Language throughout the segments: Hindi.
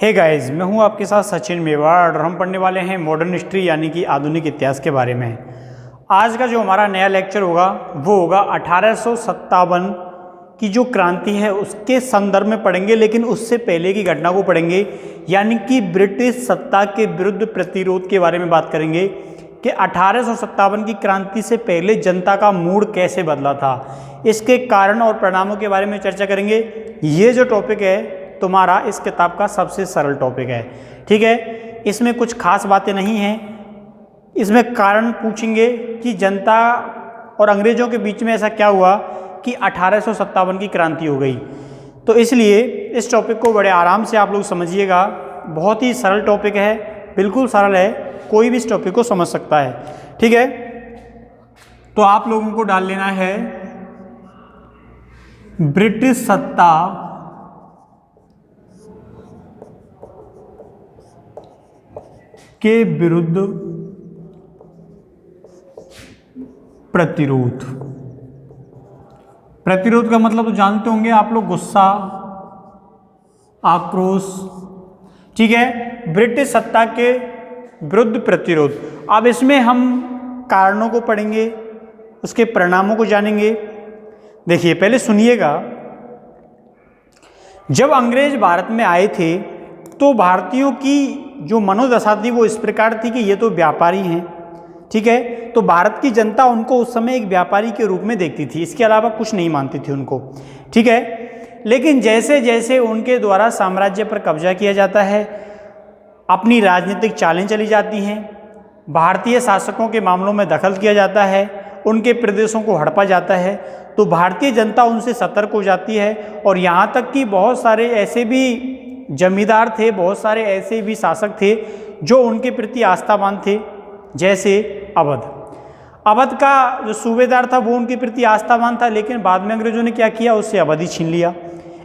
हे गाइस, मैं हूं आपके साथ सचिन मेवाड़ और हम पढ़ने वाले हैं मॉडर्न हिस्ट्री यानी कि आधुनिक इतिहास के बारे में। आज का जो हमारा नया लेक्चर होगा वो होगा 1857 की जो क्रांति है उसके संदर्भ में पढ़ेंगे, लेकिन उससे पहले की घटना को पढ़ेंगे, यानी कि ब्रिटिश सत्ता के विरुद्ध प्रतिरोध के बारे में बात करेंगे कि 1857 की क्रांति से पहले जनता का मूड कैसे बदला था, इसके कारण और परिणामों के बारे में चर्चा करेंगे। ये जो टॉपिक है तुम्हारा इस किताब का सबसे सरल टॉपिक है, ठीक है। इसमें कुछ खास बातें नहीं हैं। इसमें कारण पूछेंगे कि जनता और अंग्रेजों के बीच में ऐसा क्या हुआ कि 1857 की क्रांति हो गई। तो इसलिए इस टॉपिक को बड़े आराम से आप लोग समझिएगा। बहुत ही सरल टॉपिक है, बिल्कुल सरल है, कोई भी इस टॉपिक को समझ सकता है, ठीक है। तो आप लोगों को डाल लेना है ब्रिटिश सत्ता के विरुद्ध प्रतिरोध। प्रतिरोध का मतलब तो जानते होंगे आप लोग, गुस्सा, आक्रोश, ठीक है। ब्रिटिश सत्ता के विरुद्ध प्रतिरोध। अब इसमें हम कारणों को पढ़ेंगे, उसके परिणामों को जानेंगे। देखिए, पहले सुनिएगा। जब अंग्रेज भारत में आए थे तो भारतीयों की जो मनोदशा थी वो इस प्रकार थी कि ये तो व्यापारी हैं, ठीक है। तो भारत की जनता उनको उस समय एक व्यापारी के रूप में देखती थी, इसके अलावा कुछ नहीं मानती थी उनको, ठीक है। लेकिन जैसे जैसे उनके द्वारा साम्राज्य पर कब्जा किया जाता है, अपनी राजनीतिक चालें चली जाती हैं, भारतीय शासकों के मामलों में दखल किया जाता है, उनके प्रदेशों को हड़पा जाता है, तो भारतीय जनता उनसे सतर्क हो जाती है। और यहाँ तक कि बहुत सारे ऐसे भी जमींदार थे, बहुत सारे ऐसे भी शासक थे जो उनके प्रति आस्थावान थे, जैसे अवध का जो सूबेदार था वो उनके प्रति आस्थावान था, लेकिन बाद में अंग्रेजों ने क्या किया, उससे अवध ही छीन लिया।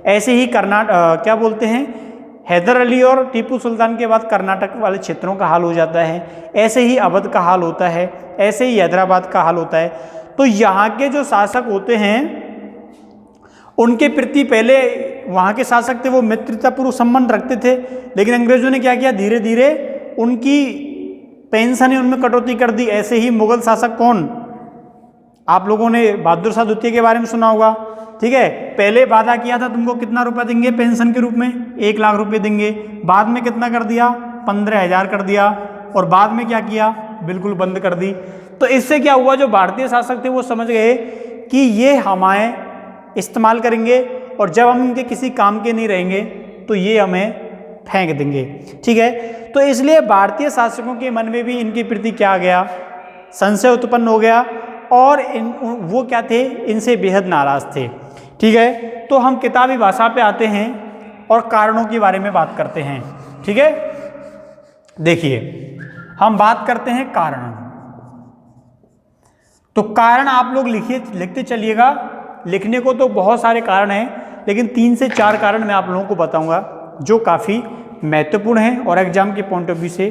ऐसे ही क्या बोलते हैं, हैदर अली और टीपू सुल्तान के बाद कर्नाटक वाले क्षेत्रों का हाल हो जाता है, ऐसे ही अवध का हाल होता है, ऐसे ही हैदराबाद का हाल होता है। तो यहाँ के जो शासक होते हैं उनके प्रति पहले वहाँ के शासक थे वो मित्रतापूर्वक संबंध रखते थे, लेकिन अंग्रेजों ने क्या किया, धीरे धीरे उनकी पेंशन उनमें कटौती कर दी। ऐसे ही मुगल शासक कौन, आप लोगों ने बहादुर शाह द्वितीय के बारे में सुना होगा, ठीक है। पहले वादा किया था तुमको कितना रुपया देंगे पेंशन के रूप में, 1 लाख रुपए देंगे, बाद में कितना कर दिया, 15,000 कर दिया, और बाद में क्या किया, बिल्कुल बंद कर दी। तो इससे क्या हुआ, जो भारतीय शासक थे वो समझ गए कि ये हमें इस्तेमाल करेंगे और जब हम इनके किसी काम के नहीं रहेंगे तो ये हमें फेंक देंगे, ठीक है। तो इसलिए भारतीय शासकों के मन में भी इनके प्रति क्या आ गया, संशय उत्पन्न हो गया, और वो क्या थे, इनसे बेहद नाराज थे, ठीक है। तो हम किताबी भाषा पे आते हैं और कारणों के बारे में बात करते हैं, ठीक है। देखिए, हम बात करते हैं कारण। तो कारण आप लोग लिखते चलिएगा। लिखने को तो बहुत सारे कारण हैं, लेकिन 3 से 4 कारण मैं आप लोगों को बताऊंगा जो काफ़ी महत्वपूर्ण हैं और एग्जाम के पॉइंट ऑफ व्यू से।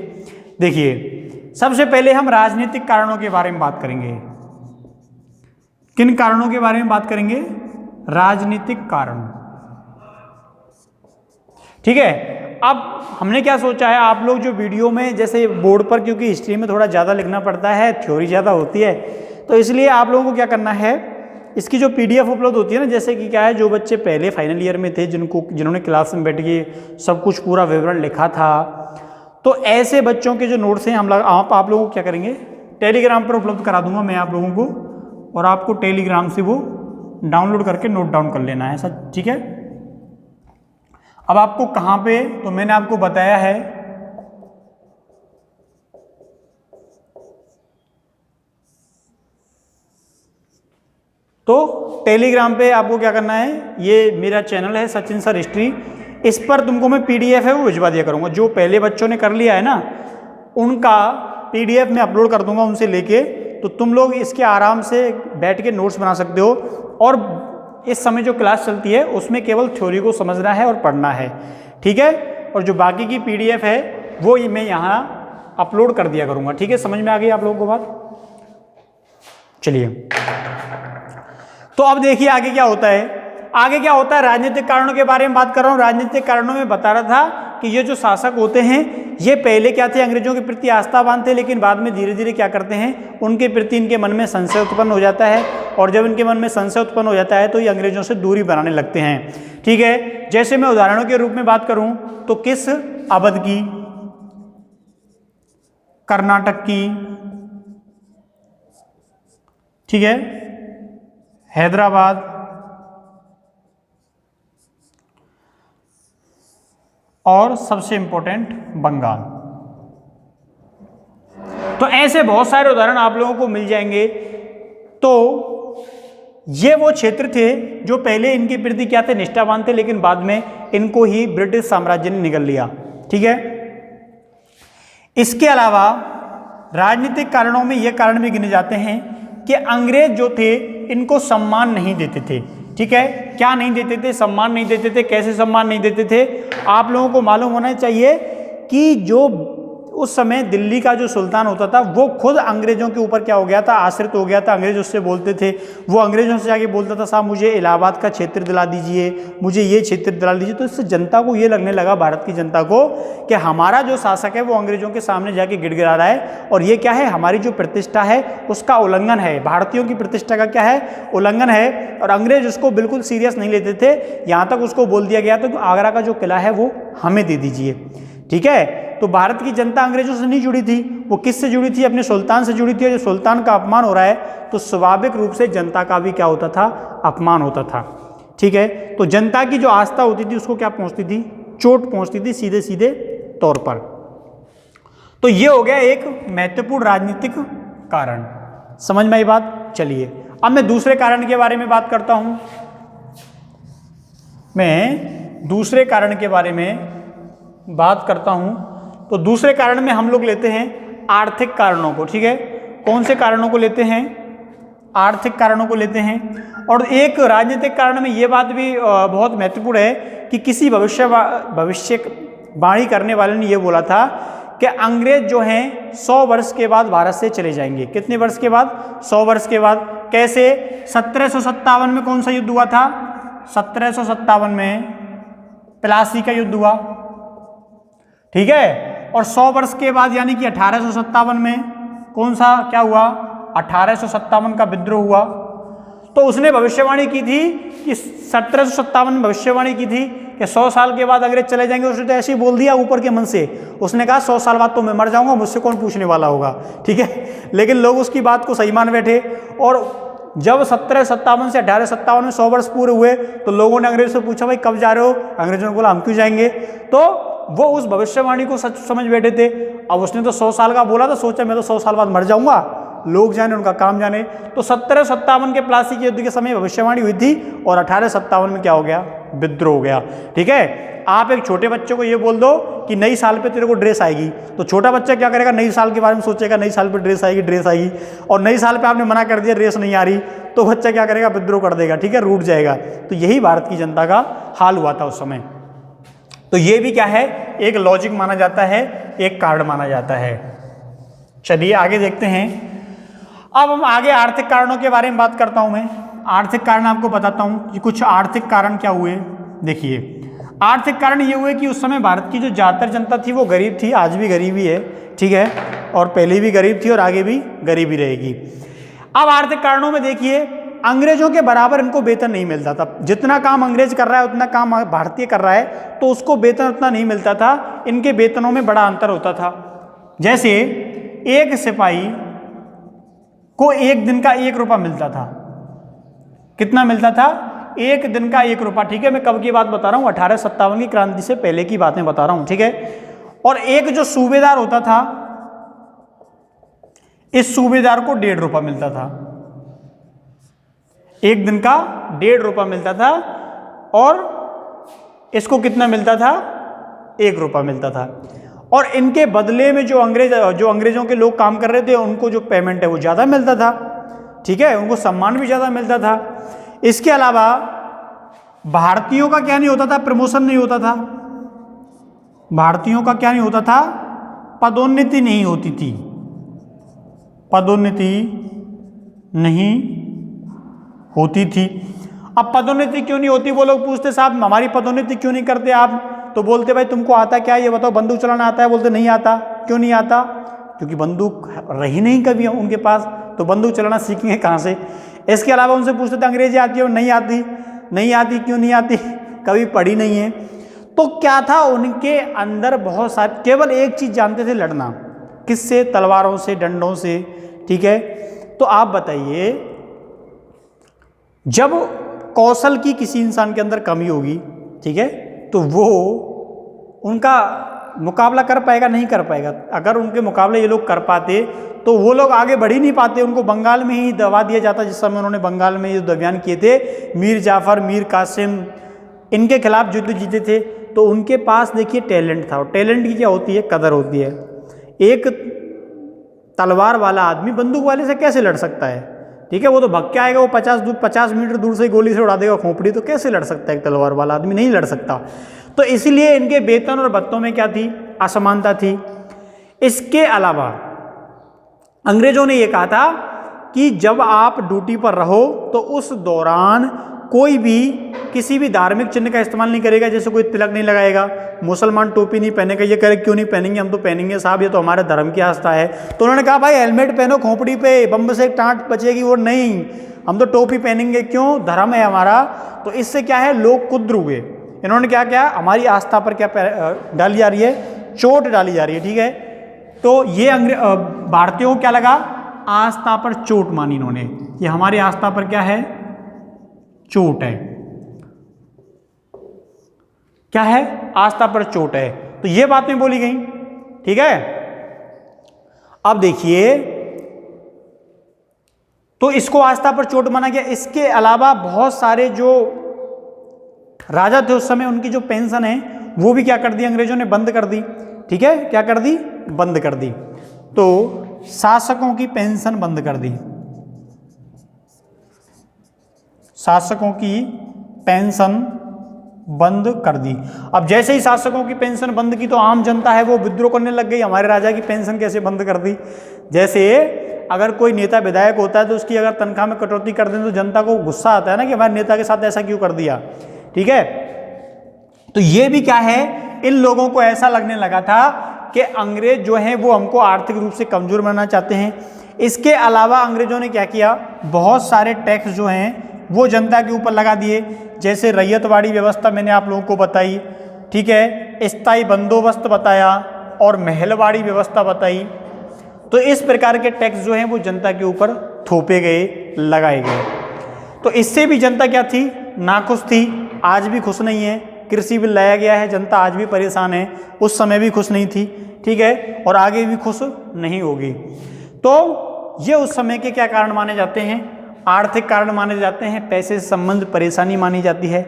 देखिए, सबसे पहले हम राजनीतिक कारणों के बारे में बात करेंगे। किन कारणों के बारे में बात करेंगे, राजनीतिक कारण, ठीक है। अब हमने क्या सोचा है, आप लोग जो वीडियो में जैसे बोर्ड पर, क्योंकि हिस्ट्री में थोड़ा ज़्यादा लिखना पड़ता है, थ्योरी ज़्यादा होती है, तो इसलिए आप लोगों को क्या करना है, इसकी जो PDF उपलब्ध होती है ना, जैसे कि क्या है, जो बच्चे पहले फाइनल ईयर में थे, जिन्होंने क्लास में बैठ के सब कुछ पूरा विवरण लिखा था, तो ऐसे बच्चों के जो नोट्स हैं आप लोगों को क्या करेंगे, टेलीग्राम पर उपलब्ध करा दूंगा मैं आप लोगों को, और आपको टेलीग्राम से वो डाउनलोड करके नोट डाउन कर लेना है, सब ठीक है। अब आपको कहाँ पे, तो मैंने आपको बताया है तो टेलीग्राम पे आपको क्या करना है, ये मेरा चैनल है सचिन सर हिस्ट्री, इस पर तुमको मैं PDF है वो भिजवा दिया करूँगा। जो पहले बच्चों ने कर लिया है ना, उनका PDF मैं अपलोड कर दूंगा उनसे लेके, तो तुम लोग इसके आराम से बैठ के नोट्स बना सकते हो। और इस समय जो क्लास चलती है उसमें केवल थ्योरी को समझना है और पढ़ना है, ठीक है। और जो बाकी की PDF है वो मैं यहाँ अपलोड कर दिया करूँगा, ठीक है। समझ में आ गई आप लोगों को बात, चलिए। तो अब देखिए आगे क्या होता है। आगे क्या होता है, राजनीतिक कारणों के बारे में बात कर रहा हूँ। राजनीतिक कारणों में बता रहा था कि ये जो शासक होते हैं ये पहले क्या थे, अंग्रेजों के प्रति आस्थावान थे, लेकिन बाद में धीरे धीरे क्या करते हैं, उनके प्रति इनके मन में संशय उत्पन्न हो जाता है, और जब इनके मन में संशय उत्पन्न हो जाता है तो ये अंग्रेजों से दूरी बनाने लगते हैं। ठीक है, जैसे मैं उदाहरणों के रूप में बात करूं तो किस अवध की, कर्नाटक की, ठीक है, हैदराबाद, और सबसे इंपॉर्टेंट बंगाल। तो ऐसे बहुत सारे उदाहरण आप लोगों को मिल जाएंगे। तो ये वो क्षेत्र थे जो पहले इनके प्रति क्या थे, निष्ठावान थे, लेकिन बाद में इनको ही ब्रिटिश साम्राज्य ने निगल लिया। ठीक है, इसके अलावा राजनीतिक कारणों में ये कारण भी गिने जाते हैं कि अंग्रेज जो थे इनको सम्मान नहीं देते थे। ठीक है, क्या नहीं देते थे, सम्मान नहीं देते थे। कैसे सम्मान नहीं देते थे, आप लोगों को मालूम होना चाहिए कि जो उस समय दिल्ली का जो सुल्तान होता था वो खुद अंग्रेजों के ऊपर क्या हो गया था, आश्रित हो गया था। अंग्रेज उससे बोलते थे, वो अंग्रेजों से जाके बोलता था साहब मुझे इलाहाबाद का क्षेत्र दिला दीजिए, मुझे ये क्षेत्र दिला दीजिए। तो इससे जनता को ये लगने लगा, भारत की जनता को, कि हमारा जो शासक है वो अंग्रेजों के सामने जाके गिड़गिड़ा रहा है, और ये क्या है, हमारी जो प्रतिष्ठा है उसका उल्लंघन है, भारतीयों की प्रतिष्ठा का क्या है, उल्लंघन है। और अंग्रेज उसको बिल्कुल सीरियस नहीं लेते थे। यहाँ तक उसको बोल दिया गया था कि आगरा का जो किला है वो हमें दे दीजिए। ठीक है, तो भारत की जनता अंग्रेजों से नहीं जुड़ी थी, वो किससे जुड़ी थी, अपने सुल्तान से जुड़ी थी। और जब सुल्तान का अपमान हो रहा है तो स्वाभाविक रूप से जनता का भी क्या होता था, अपमान होता था। ठीक है, तो जनता की जो आस्था होती थी उसको क्या पहुंचती थी, चोट पहुंचती थी सीधे सीधे तौर पर। तो ये हो गया एक महत्वपूर्ण राजनीतिक कारण। समझ में आई बात। चलिए अब मैं दूसरे कारण के बारे में बात करता हूं। मैं दूसरे कारण के बारे में बात करता हूं। तो दूसरे कारण में हम लोग लेते हैं आर्थिक कारणों को। ठीक है, कौन से कारणों को लेते हैं, आर्थिक कारणों को लेते हैं। और एक राजनीतिक कारण में ये बात भी बहुत महत्वपूर्ण है कि किसी भविष्यवाणी करने वाले ने ये बोला था कि अंग्रेज जो हैं 100 वर्ष के बाद भारत से चले जाएंगे। कितने वर्ष के बाद, 100 वर्ष के बाद। कैसे, 1757 में कौन सा युद्ध हुआ था, 1757 में प्लासी का युद्ध हुआ। ठीक है, और 100 वर्ष के बाद यानी कि 1857 में कौन सा क्या हुआ, 1857 का विद्रोह हुआ। तो उसने भविष्यवाणी की थी कि 1757 में भविष्यवाणी की थी कि 100 साल के बाद अंग्रेज चले जाएंगे। उसने तो ऐसे ही बोल दिया ऊपर के मन से, उसने कहा 100 साल बाद तो मैं मर जाऊंगा, मुझसे कौन पूछने वाला होगा। ठीक है, लेकिन लोग उसकी बात को सही मान बैठे। और जब 1757 से 1857 में 100 वर्ष पूरे हुए तो लोगों ने अंग्रेज से पूछा भाई कब जा रहे हो, अंग्रेजों ने बोला हम क्यों जाएंगे। तो वो उस भविष्यवाणी को सच समझ बैठे थे। अब उसने तो 100 साल का बोला था, सोचा मैं तो 100 साल बाद मर जाऊंगा, लोग जाने उनका काम जाने। तो 1757 के प्लासी के युद्ध के समय भविष्यवाणी हुई थी और 1857 में क्या हो गया, विद्रोह हो गया। ठीक है, आप एक छोटे बच्चे को ये बोल दो कि नई साल पे तेरे को ड्रेस आएगी, तो छोटा बच्चा क्या करेगा, नई साल के बारे में सोचेगा, नई साल पे ड्रेस आएगी, ड्रेस आएगी। और नई साल पे आपने मना कर दिया ड्रेस नहीं आ रही, तो बच्चा क्या करेगा, विद्रोह कर देगा। ठीक है, रूठ जाएगा। तो यही भारत की जनता का हाल हुआ था उस समय। तो ये भी क्या है, एक लॉजिक माना जाता है, एक कारण माना जाता है। चलिए आगे देखते हैं। अब हम आगे आर्थिक कारणों के बारे में बात करता हूं। मैं आर्थिक कारण आपको बताता हूं कि कुछ आर्थिक कारण क्या हुए। देखिए, आर्थिक कारण ये हुए कि उस समय भारत की जो ज़्यादातर जनता थी वो गरीब थी, आज भी गरीब ही है। ठीक है, और पहले भी गरीब थी और आगे भी गरीब ही रहेगी। अब आर्थिक कारणों में देखिए, अंग्रेजों के बराबर इनको वेतन नहीं मिलता था। जितना काम अंग्रेज कर रहा है उतना काम भारतीय कर रहा है, तो उसको वेतन उतना नहीं मिलता था। इनके वेतनों में बड़ा अंतर होता था। जैसे एक सिपाही को एक दिन का 1 रुपया मिलता था। कितना मिलता था, 1 दिन का 1 रुपया। ठीक है, मैं कब की बात बता रहा हूँ, 1857 की क्रांति से पहले की बातें बता रहा हूँ। ठीक है, और एक जो सूबेदार होता था, इस सूबेदार को 1.5 रुपया मिलता था। 1 दिन का 1.5 रुपया मिलता था, और इसको कितना मिलता था, 1 रुपया मिलता था। और इनके बदले में जो अंग्रेजों के लोग काम कर रहे थे उनको जो पेमेंट है वो ज़्यादा मिलता था। ठीक है, उनको सम्मान भी ज़्यादा मिलता था। इसके अलावा भारतीयों का क्या नहीं होता था, प्रमोशन नहीं होता था। भारतीयों का क्या नहीं होता था, पदोन्नति नहीं होती थी। पदोन्नति नहीं होती थी। अब पदोन्नति क्यों नहीं होती, वो लोग पूछते साहब हमारी पदोन्नति क्यों नहीं करते आप, तो बोलते भाई तुमको आता क्या, ये बताओ बंदूक चलाना आता है, बोलते नहीं आता। क्यों नहीं आता? क्योंकि बंदूक रही नहीं कभी उनके पास, तो बंदूक चलाना सीखेंगे कहाँ से। इसके अलावा उनसे पूछते थे अंग्रेजी आती है, नहीं आती। नहीं आती, क्यों नहीं आती? कभी पढ़ी नहीं है। तो क्या था उनके अंदर बहुत सारे, केवल एक चीज़ जानते थे, लड़ना। किससे? तलवारों से, डंडों से। ठीक है, तो आप बताइए, जब कौशल की किसी इंसान के अंदर कमी होगी, ठीक है, तो वो उनका मुकाबला कर पाएगा? नहीं कर पाएगा। अगर उनके मुकाबले ये लोग कर पाते तो वो लोग आगे बढ़ ही नहीं पाते, उनको बंगाल में ही दबा दिया जाता। जिस समय उन्होंने बंगाल में युद्ध अभियान किए थे, मीर जाफर, मीर कासिम, इनके खिलाफ युद्ध जीते थे, तो उनके पास देखिए टैलेंट था। और टैलेंट की क्या होती है? कदर होती है। एक तलवार वाला आदमी बंदूक वाले से कैसे लड़ सकता है? ठीक है, वो तो भग के आएगा, वो 50 मीटर दूर से गोली से उड़ा देगा खोपड़ी, तो कैसे लड़ सकता है एक तलवार वाला आदमी? नहीं लड़ सकता। तो इसलिए इनके वेतन और भत्तों में क्या थी? असमानता थी। इसके अलावा अंग्रेजों ने यह कहा था कि जब आप ड्यूटी पर रहो तो उस दौरान कोई भी किसी भी धार्मिक चिन्ह का इस्तेमाल नहीं करेगा। जैसे कोई तिलक नहीं लगाएगा, मुसलमान टोपी नहीं पहनेगा। ये कहे क्यों नहीं पहनेंगे? हम तो पहनेंगे साहब, ये तो हमारे धर्म की आस्था है। तो उन्होंने कहा भाई हेलमेट पहनो खोपड़ी पे, बम से एक टाँट बचेगी। वो नहीं, हम तो टोपी पहनेंगे, क्यों? धर्म है हमारा। तो इससे क्या है, लोग कुद्र हुए। इन्होंने क्या किया? हमारी आस्था पर क्या डाली जा रही है? चोट डाली जा रही है। ठीक है, तो ये भारतीयों को क्या लगा? आस्था पर चोट मानी इन्होंने, ये हमारी आस्था पर क्या है? चोट है। क्या है? आस्था पर चोट है। तो ये बातें बोली गई। ठीक है, अब देखिए, तो इसको आस्था पर चोट माना गया। इसके अलावा बहुत सारे जो राजा थे उस समय, उनकी जो पेंशन है वो भी क्या कर दी? अंग्रेजों ने बंद कर दी। ठीक है, क्या कर दी? बंद कर दी। तो शासकों की पेंशन बंद कर दी। शासकों की पेंशन बंद कर दी। अब जैसे ही शासकों की पेंशन बंद की तो आम जनता है वो विद्रोह करने लग गई, हमारे राजा की पेंशन कैसे बंद कर दी। जैसे अगर कोई नेता विधायक होता है तो उसकी अगर तनख्वाह में कटौती कर दें तो जनता को गुस्सा आता है ना कि हमारे नेता के साथ ऐसा क्यों कर दिया। ठीक है, तो ये भी क्या है, इन लोगों को ऐसा लगने लगा था कि अंग्रेज जो हैं वो हमको आर्थिक रूप से कमजोर बनाना चाहते हैं। इसके अलावा अंग्रेजों ने क्या किया, बहुत सारे टैक्स जो हैं वो जनता के ऊपर लगा दिए। जैसे रैयतवाड़ी व्यवस्था मैंने आप लोगों को बताई, ठीक है, स्थायी बंदोबस्त बताया और महलवाड़ी व्यवस्था बताई। तो इस प्रकार के टैक्स जो हैं वो जनता के ऊपर थोपे गए, लगाए गए। तो इससे भी जनता क्या थी, नाखुश थी, आज भी खुश नहीं है। कृषि बिल लाया गया है, जनता आज भी परेशान है, उस समय भी खुश नहीं थी, ठीक है, और आगे भी खुश नहीं होगी। तो ये उस समय के क्या कारण माने जाते हैं, आर्थिक कारण माने जाते हैं, पैसे से संबंध परेशानी मानी जाती है।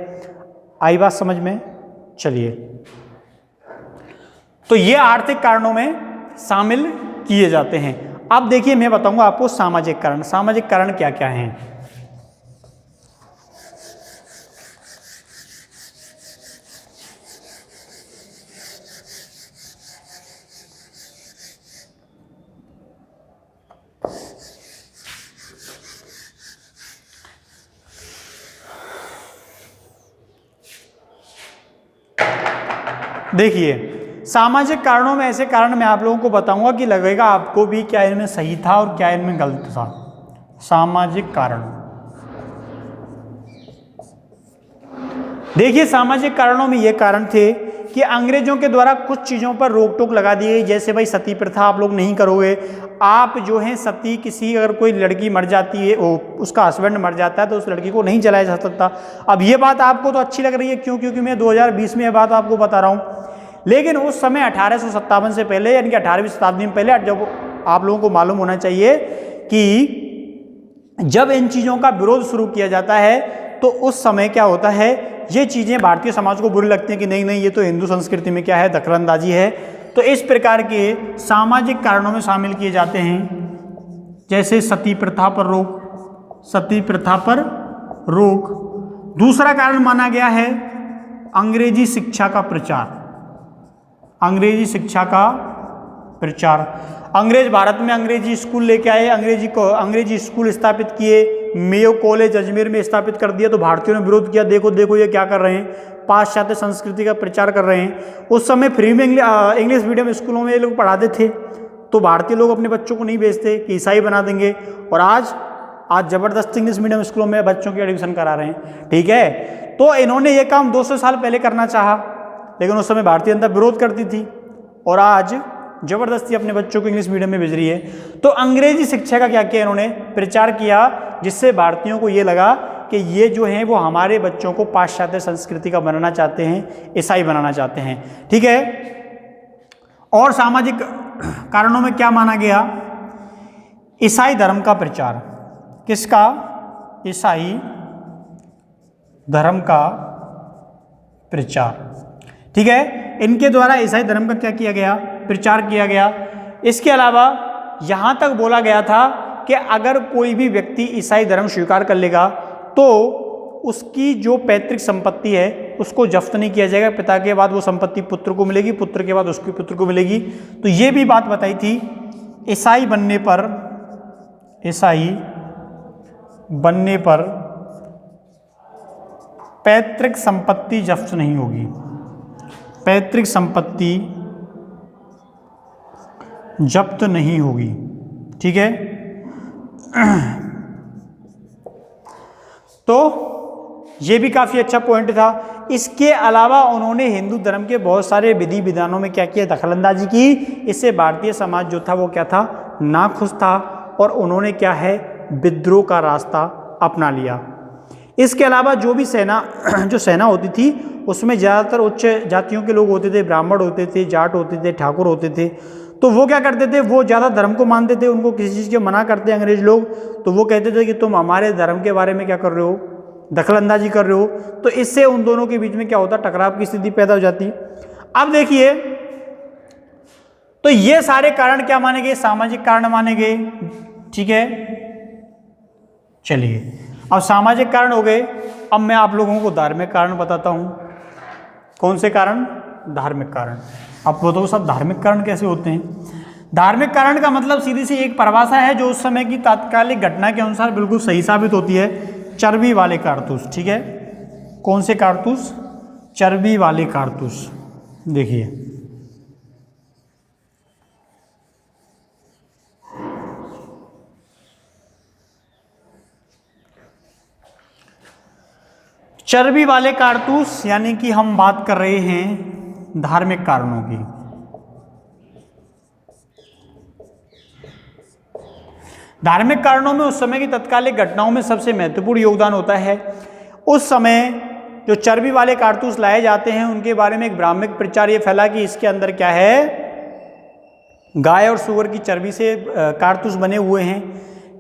आई बात समझ में? चलिए, तो ये आर्थिक कारणों में शामिल किए जाते हैं। अब देखिए मैं बताऊंगा आपको सामाजिक कारण। सामाजिक कारण क्या क्या हैं। देखिए, सामाजिक कारणों में ऐसे कारण मैं आप लोगों को बताऊंगा कि लगेगा आपको भी क्या इनमें सही था और क्या इनमें गलत था। सामाजिक कारण, देखिए सामाजिक कारणों में ये कारण थे कि अंग्रेजों के द्वारा कुछ चीज़ों पर रोक टोक लगा दी गई। जैसे भाई सती प्रथा आप लोग नहीं करोगे, आप जो है सती, किसी अगर कोई लड़की मर जाती है, उसका हस्बैंड मर जाता है तो उस लड़की को नहीं जलाया जा सकता। अब ये बात आपको तो अच्छी लग रही है, क्यों? क्योंकि मैं 2020 में ये बात आपको बता रहा हूँ। लेकिन उस समय 1857 से पहले, यानी कि 18वीं शताब्दी में पहले, जब आप लोगों को मालूम होना चाहिए कि जब इन चीज़ों का विरोध शुरू किया जाता है तो उस समय क्या होता है, ये चीज़ें भारतीय समाज को बुरी लगती हैं कि नहीं नहीं, ये तो हिंदू संस्कृति में क्या है, दखलंदाजी है। तो इस प्रकार के सामाजिक कारणों में शामिल किए जाते हैं। जैसे सती प्रथा पर रोक, सती प्रथा पर रोक। दूसरा कारण माना गया है अंग्रेजी शिक्षा का प्रचार। अंग्रेजी शिक्षा का प्रचार, अंग्रेज भारत में अंग्रेजी स्कूल लेके आए, अंग्रेजी स्कूल स्थापित किए, मेयो कॉलेज अजमेर में स्थापित कर दिया। तो भारतीयों ने विरोध किया, देखो देखो ये क्या कर रहे हैं। पाश्चात्य संस्कृति का प्रचार कर रहे हैं। उस समय फ्री में इंग्लिश मीडियम स्कूलों में ये लोग पढ़ाते थे, तो भारतीय लोग अपने बच्चों को नहीं भेजते कि ईसाई बना देंगे, और आज ज़बरदस्ती इंग्लिश मीडियम स्कूलों में बच्चों की एडमिशन करा रहे हैं। ठीक है, तो इन्होंने ये काम 200 साल पहले करना चाहा, लेकिन उस समय भारतीय जनता विरोध करती थी, और आज ज़बरदस्ती अपने बच्चों को इंग्लिश मीडियम में भेज रही है। तो अंग्रेजी शिक्षा का क्या किया इन्होंने, प्रचार किया, जिससे भारतीयों को ये लगा कि ये जो हैं वो हमारे बच्चों को पाश्चात्य संस्कृति का बनाना चाहते हैं, ईसाई बनाना चाहते हैं। ठीक है, और सामाजिक कारणों में क्या माना गया, ईसाई धर्म का प्रचार। किसका, ईसाई धर्म का प्रचार। ठीक है, इनके द्वारा ईसाई धर्म का क्या किया गया, प्रचार किया गया। इसके अलावा यहाँ तक बोला गया था कि अगर कोई भी व्यक्ति ईसाई धर्म स्वीकार कर लेगा तो उसकी जो पैतृक संपत्ति है उसको जब्त नहीं किया जाएगा, पिता के बाद वो संपत्ति पुत्र को मिलेगी, पुत्र के बाद उसके पुत्र को मिलेगी। तो ये भी बात बताई थी, ईसाई बनने पर पैतृक संपत्ति जब्त नहीं होगी, पैतृक संपत्ति जब्त नहीं होगी। ठीक है, तो ये भी काफ़ी अच्छा पॉइंट था। इसके अलावा उन्होंने हिंदू धर्म के बहुत सारे विधि विधानों में क्या किया, दखलंदाजी की। इससे भारतीय समाज जो था वो क्या था, नाखुश था, और उन्होंने क्या है, विद्रोह का रास्ता अपना लिया। इसके अलावा जो भी सेना होती थी उसमें ज़्यादातर उच्च जातियों के लोग होते थे, ब्राह्मण होते थे, जाट होते थे, ठाकुर होते थे। तो वो क्या करते थे, वो ज़्यादा धर्म को मानते थे, उनको किसी चीज़ के मना करते अंग्रेज लोग, तो वो कहते थे कि तुम हमारे धर्म के बारे में क्या कर रहे हो, दखलंदाजी कर रहे हो। तो इससे उन दोनों के बीच में क्या होता, टकराव की स्थिति पैदा हो जाती। अब देखिए, तो ये सारे कारण क्या माने गए, सामाजिक कारण माने गए। ठीक है, चलिए अब सामाजिक कारण हो गए, अब मैं आप लोगों को धार्मिक कारण बताता हूं। कौन से कारण, धार्मिक कारण। अब बताओ सब धार्मिक कारण कैसे होते हैं। धार्मिक कारण का मतलब सीधी सी एक परिभाषा है जो उस समय की तात्कालिक घटना के अनुसार बिल्कुल सही साबित होती है। चर्बी वाले कारतूस। ठीक है, कौन से कारतूस, चर्बी वाले कारतूस। देखिए चर्बी वाले कारतूस, यानी कि हम बात कर रहे हैं धार्मिक कारणों की। धार्मिक कारणों में उस समय की तत्कालिक घटनाओं में सबसे महत्वपूर्ण योगदान होता है। उस समय जो चर्बी वाले कारतूस लाए जाते हैं उनके बारे में एक भ्रामक प्रचार ये फैला कि इसके अंदर क्या है, गाय और सूअर की चर्बी से कारतूस बने हुए हैं।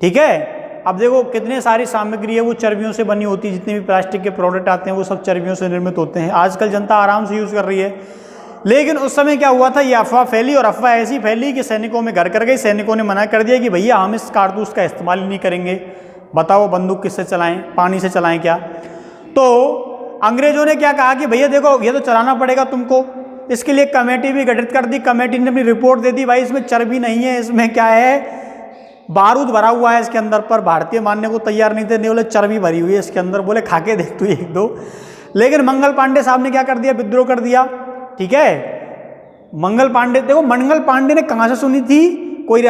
ठीक है, अब देखो कितने सारी सामग्री है वो चर्बियों से बनी होती है, जितने भी प्लास्टिक के प्रोडक्ट आते हैं वो सब चर्बियों से निर्मित होते हैं। आजकल जनता आराम से यूज़ कर रही है, लेकिन उस समय क्या हुआ था, ये अफवाह फैली, और अफवाह ऐसी फैली कि सैनिकों में घर कर गई। सैनिकों ने मना कर दिया कि भैया हम इस कारतूस का इस्तेमाल ही नहीं करेंगे, बताओ बंदूक किससे चलाएं, पानी से चलाएं क्या। तो अंग्रेजों ने क्या कहा कि भैया देखो ये तो चलाना पड़ेगा तुमको, इसके लिए कमेटी भी गठित कर दी। कमेटी ने अपनी रिपोर्ट दे दी, भाई इसमें चर्बी नहीं है, इसमें क्या है, बारूद भरा हुआ है इसके अंदर। पर भारतीय मानने को तैयार नहीं थे, नहीं बोले चर्बी भरी हुई है इसके अंदर, बोले खा के देख तू एक दो। लेकिन मंगल पांडे साहब ने क्या कर दिया, विद्रोह कर दिया। ठीक है, मंगल पांडे, देखो मंगल पांडे ने कहाँ से सुनी थी, कोई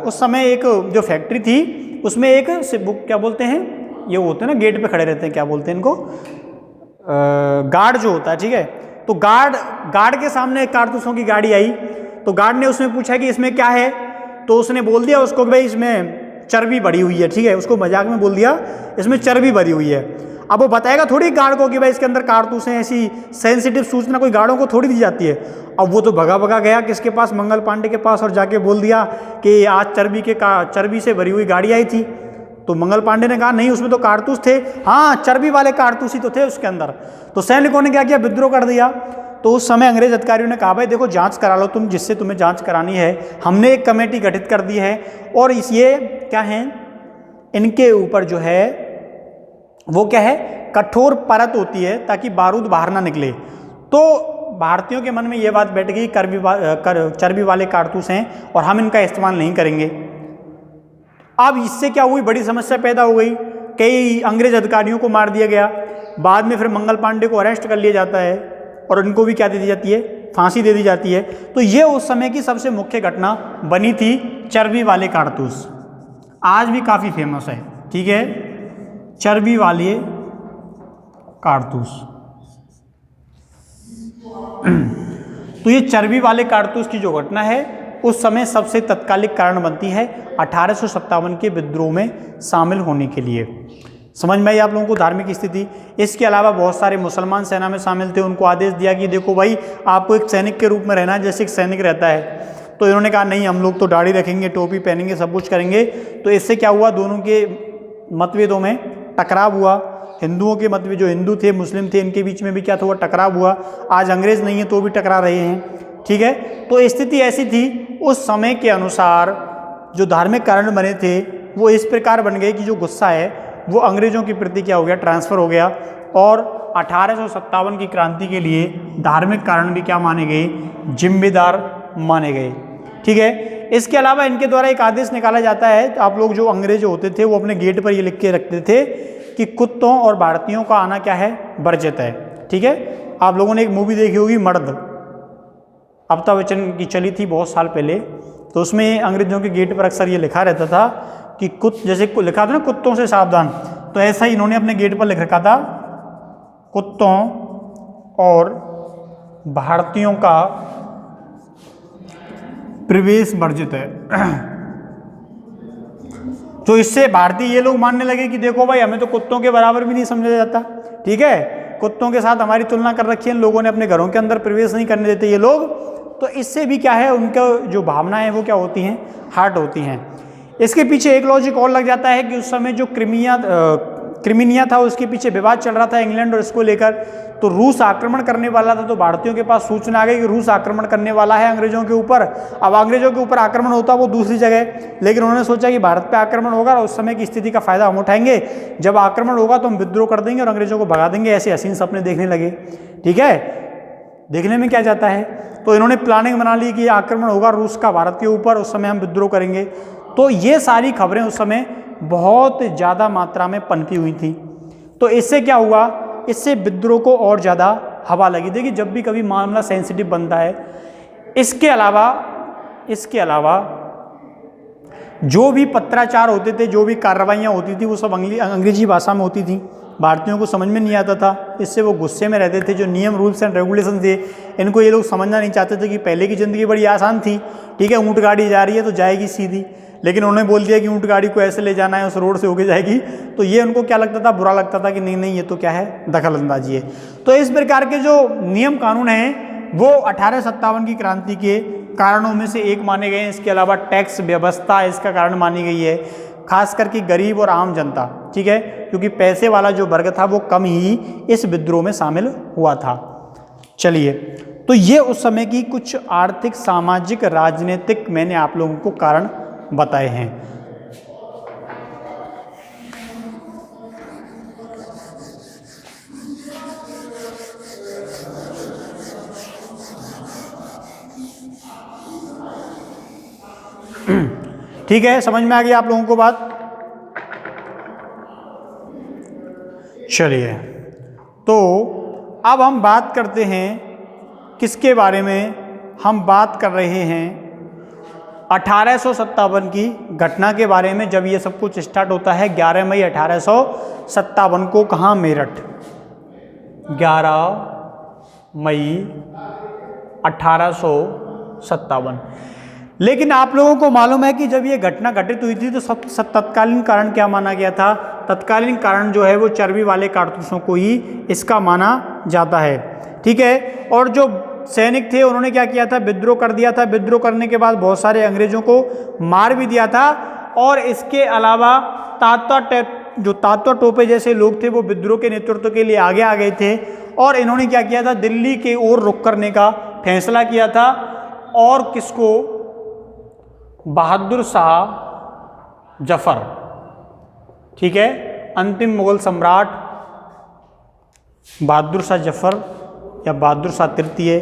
उस समय एक जो फैक्ट्री थी उसमें एक क्या बोलते हैं, ये होते हैं ना गेट पे खड़े रहते हैं, क्या बोलते हैं इनको, गार्ड जो होता है। ठीक है, तो गार्ड के सामने कारतूसों की गाड़ी आई, तो गार्ड ने उसमें पूछा कि इसमें क्या है, तो उसने बोल दिया उसको कि भाई इसमें चर्बी भरी हुई है। ठीक है, उसको मजाक में बोल दिया इसमें चर्बी भरी हुई है। अब वो बताएगा थोड़ी गार्ड को कि भाई इसके अंदर कारतूस हैं, ऐसी सेंसिटिव सूचना कोई गार्डों को थोड़ी दी जाती है। अब वो तो भगा गया किसके पास, मंगल पांडे के पास, और जाके बोल दिया कि आज चर्बी से भरी हुई गाड़ी आई थी। तो मंगल पांडे ने कहा नहीं उसमें तो कारतूस थे, हाँ चर्बी वाले कारतूस ही तो थे उसके अंदर। तो सैनिकों ने क्या किया, विद्रोह कर दिया। तो उस समय अंग्रेज अधिकारियों ने कहा भाई देखो जांच करा लो तुम, जिससे तुम्हें जांच करानी है, हमने एक कमेटी गठित कर दी है, और ये क्या है, इनके ऊपर जो है वो क्या है, कठोर परत होती है ताकि बारूद बाहर ना निकले। तो भारतीयों के मन में ये बात बैठ गई चर्बी वाले कारतूस हैं और हम इनका इस्तेमाल नहीं करेंगे। अब इससे क्या हुई, बड़ी समस्या पैदा हो गई, कई अंग्रेज अधिकारियों को मार दिया गया। बाद में फिर मंगल पांडे को अरेस्ट कर लिया जाता है और उनको भी क्या दे दी जाती है, फांसी दे दी जाती है। तो ये उस समय की सबसे मुख्य घटना बनी थी, चर्बी वाले कारतूस। आज भी काफ़ी फेमस है, ठीक है, चर्बी वाले कारतूस। तो ये चर्बी वाले कारतूस की जो घटना है उस समय सबसे तत्कालिक कारण बनती है 1857 के विद्रोह में शामिल होने के लिए। समझ में आई आप लोगों को धार्मिक स्थिति। इसके अलावा बहुत सारे मुसलमान सेना में शामिल थे, उनको आदेश दिया कि देखो भाई आपको एक सैनिक के रूप में रहना है जैसे एक सैनिक रहता है। तो इन्होंने कहा नहीं, हम लोग तो दाढ़ी रखेंगे, टोपी पहनेंगे, सब कुछ करेंगे। तो इससे क्या हुआ, दोनों के मतभेदों में टकराव हुआ। हिंदुओं के मतभेद, जो हिंदू थे मुस्लिम थे, इनके बीच में भी क्या हुआ, टकराव हुआ। आज अंग्रेज नहीं है तो भी टकरा रहे हैं, ठीक है। तो स्थिति ऐसी थी, उस समय के अनुसार जो धार्मिक कारण बने थे वो इस प्रकार बन गए कि जो गुस्सा है वो अंग्रेजों के प्रति क्या हो गया, ट्रांसफ़र हो गया। और 1857 की क्रांति के लिए धार्मिक कारण भी क्या माने गए, जिम्मेदार माने गए, ठीक है। इसके अलावा इनके द्वारा एक आदेश निकाला जाता है, तो आप लोग जो अंग्रेज होते थे वो अपने गेट पर ये लिख के रखते थे कि कुत्तों और भारतीयों का आना क्या है, वर्जित है, ठीक है। आप लोगों ने एक मूवी देखी होगी मर्द, अमिताभ बच्चन की, चली थी बहुत साल पहले। तो उसमें अंग्रेजों के गेट पर अक्सर ये लिखा रहता था कि जैसे लिखा था ना कुत्तों से सावधान, तो ऐसा ही इन्होंने अपने गेट पर लिख रखा था, कुत्तों और भारतीयों का प्रवेश वर्जित है। तो इससे भारतीय ये लोग मानने लगे कि देखो भाई हमें तो कुत्तों के बराबर भी नहीं समझा जाता, ठीक है, कुत्तों के साथ हमारी तुलना कर रखी है, लोगों ने अपने घरों के अंदर प्रवेश नहीं करने देते ये लोग। तो इससे भी क्या है, उनका जो भावनाएं वो क्या होती हैं, हार्ट होती हैं। इसके पीछे एक लॉजिक और लग जाता है कि उस समय जो क्रिमिनिया था उसके पीछे विवाद चल रहा था इंग्लैंड और इसको लेकर। तो रूस आक्रमण करने वाला था, तो भारतीयों के पास सूचना आ गई कि रूस आक्रमण करने वाला है अंग्रेजों के ऊपर। अब अंग्रेजों के ऊपर आक्रमण होता वो दूसरी जगह, लेकिन उन्होंने सोचा कि भारत पे आक्रमण होगा और उस समय की स्थिति का फायदा हम उठाएंगे, जब आक्रमण होगा तो हम विद्रोह कर देंगे और अंग्रेजों को भगा देंगे। ऐसे हसीन सपने देखने लगे, ठीक है, देखने में क्या जाता है। तो इन्होंने प्लानिंग बना ली कि आक्रमण होगा रूस का भारत के ऊपर, उस समय हम विद्रोह करेंगे। तो ये सारी खबरें उस समय बहुत ज़्यादा मात्रा में पनपी हुई थी। तो इससे क्या हुआ, इससे विद्रोह को और ज़्यादा हवा लगी। देखिए जब भी कभी मामला सेंसिटिव बनता है, इसके अलावा जो भी पत्राचार होते थे, जो भी कार्रवाइयाँ होती थी वो सब अंग्रेजी भाषा में होती थी, भारतीयों को समझ में नहीं आता था। इससे वो गुस्से में रहते थे। जो नियम रूल्स एंड रेगुलेशन थे इनको ये लोग समझना नहीं चाहते थे कि पहले की ज़िंदगी बड़ी आसान थी, ठीक है, ऊँट गाड़ी जा रही है तो जाएगी सीधी, लेकिन उन्होंने बोल दिया कि ऊँट गाड़ी को ऐसे ले जाना है, उस रोड से होके जाएगी। तो ये उनको क्या लगता था, बुरा लगता था कि नहीं नहीं ये तो क्या है, दखल अंदाजी है। तो इस प्रकार के जो नियम कानून हैं वो 1857 की क्रांति के कारणों में से एक माने गए हैं। इसके अलावा टैक्स व्यवस्था इसका कारण मानी गई है, खास करके गरीब और आम जनता, ठीक है, क्योंकि पैसे वाला जो वर्ग था वो कम ही इस विद्रोह में शामिल हुआ था। चलिए, तो ये उस समय की कुछ आर्थिक, सामाजिक, राजनीतिक मैंने आप लोगों को कारण बताए हैं। ठीक है, समझ में आ गई आप लोगों को बात। चलिए, तो अब हम बात करते हैं किसके बारे में, हम बात कर रहे हैं 1857 की घटना के बारे में। जब ये सब कुछ स्टार्ट होता है 11 मई 1857 को, कहाँ, मेरठ, 11 मई 1857। लेकिन आप लोगों को मालूम है कि जब ये घटना घटित हुई थी तो तत्कालीन कारण क्या माना गया था, तत्कालीन कारण जो है वो चर्बी वाले कारतूसों को ही इसका माना जाता है, ठीक है। और जो सैनिक थे उन्होंने क्या किया था, विद्रोह कर दिया था। विद्रोह करने के बाद बहुत सारे अंग्रेजों को मार भी दिया था। और इसके अलावा तात्या टोपे जैसे लोग थे वो विद्रोह के नेतृत्व के लिए आगे आ गए थे और इन्होंने क्या किया था, दिल्ली के ओर रुख करने का फैसला किया था। और किसको, बहादुर शाह जफर, ठीक है, अंतिम मुगल सम्राट बहादुर शाह जफर या बहादुर शाह तृतीय,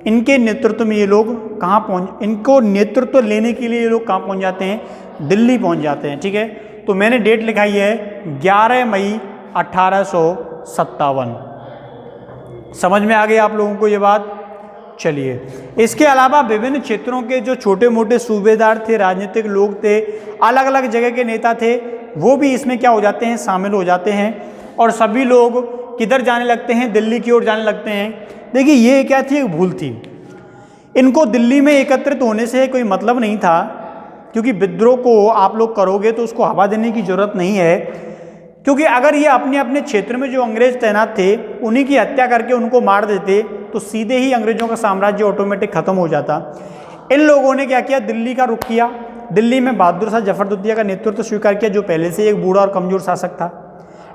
इनके नेतृत्व में ये लोग कहाँ इनको नेतृत्व लेने के लिए ये लोग कहाँ पहुँच जाते हैं, दिल्ली पहुँच जाते हैं, ठीक है। तो मैंने डेट लिखाई है 11 मई 1857। समझ में आ गई आप लोगों को ये बात? चलिए, इसके अलावा विभिन्न क्षेत्रों के जो छोटे मोटे सूबेदार थे, राजनीतिक लोग थे, अलग अलग जगह के नेता थे, वो भी इसमें क्या हो जाते हैं, शामिल हो जाते हैं। और सभी लोग किधर जाने लगते हैं, दिल्ली की ओर जाने लगते हैं। देखिए ये क्या थी, एक भूल थी। इनको दिल्ली में एकत्रित होने से कोई मतलब नहीं था, क्योंकि विद्रोह को आप लोग करोगे तो उसको हवा देने की जरूरत नहीं है, क्योंकि अगर ये अपने अपने क्षेत्र में जो अंग्रेज तैनात थे उन्हीं की हत्या करके उनको मार देते तो सीधे ही अंग्रेजों का साम्राज्य ऑटोमेटिक खत्म हो जाता। इन लोगों ने क्या किया, दिल्ली का रुख किया। दिल्ली में बहादुर शाह जफर दुतिया का नेतृत्व स्वीकार किया, जो पहले से एक बूढ़ा और कमजोर शासक था।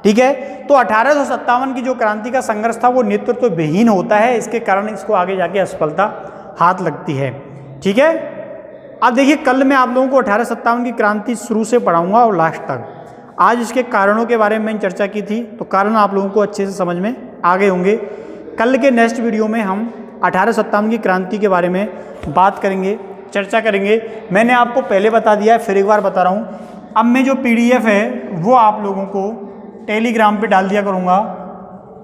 ठीक है, तो 1857 की जो क्रांति का संघर्ष था वो नेतृत्व विहीन होता है, इसके कारण इसको आगे जाके असफलता हाथ लगती है। ठीक है, अब देखिए कल मैं आप लोगों को 1857 की क्रांति शुरू से पढ़ाऊंगा और लास्ट तक। आज इसके कारणों के बारे में मैंने चर्चा की थी, तो कारण आप लोगों को अच्छे से समझ में आ गए होंगे। कल के नेक्स्ट वीडियो में हम 1857 की क्रांति के बारे में बात करेंगे, चर्चा करेंगे। मैंने आपको पहले बता दिया है, फिर एक बार बता रहा हूँ। अब मैं जो PDF है वो आप लोगों को टेलीग्राम पे डाल दिया करूँगा,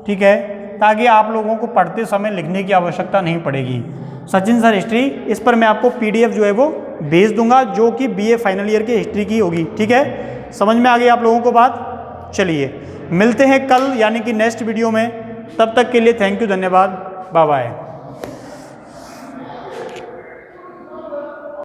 ठीक है, ताकि आप लोगों को पढ़ते समय लिखने की आवश्यकता नहीं पड़ेगी। सचिन सर हिस्ट्री, इस पर मैं आपको PDF जो है वो भेज दूंगा, जो कि BA फाइनल ईयर की हिस्ट्री की होगी। ठीक है, समझ में आ गई आप लोगों को बात? चलिए मिलते हैं कल यानी कि नेक्स्ट वीडियो में, तब तक के लिए थैंक यू, धन्यवाद, बाय बाय।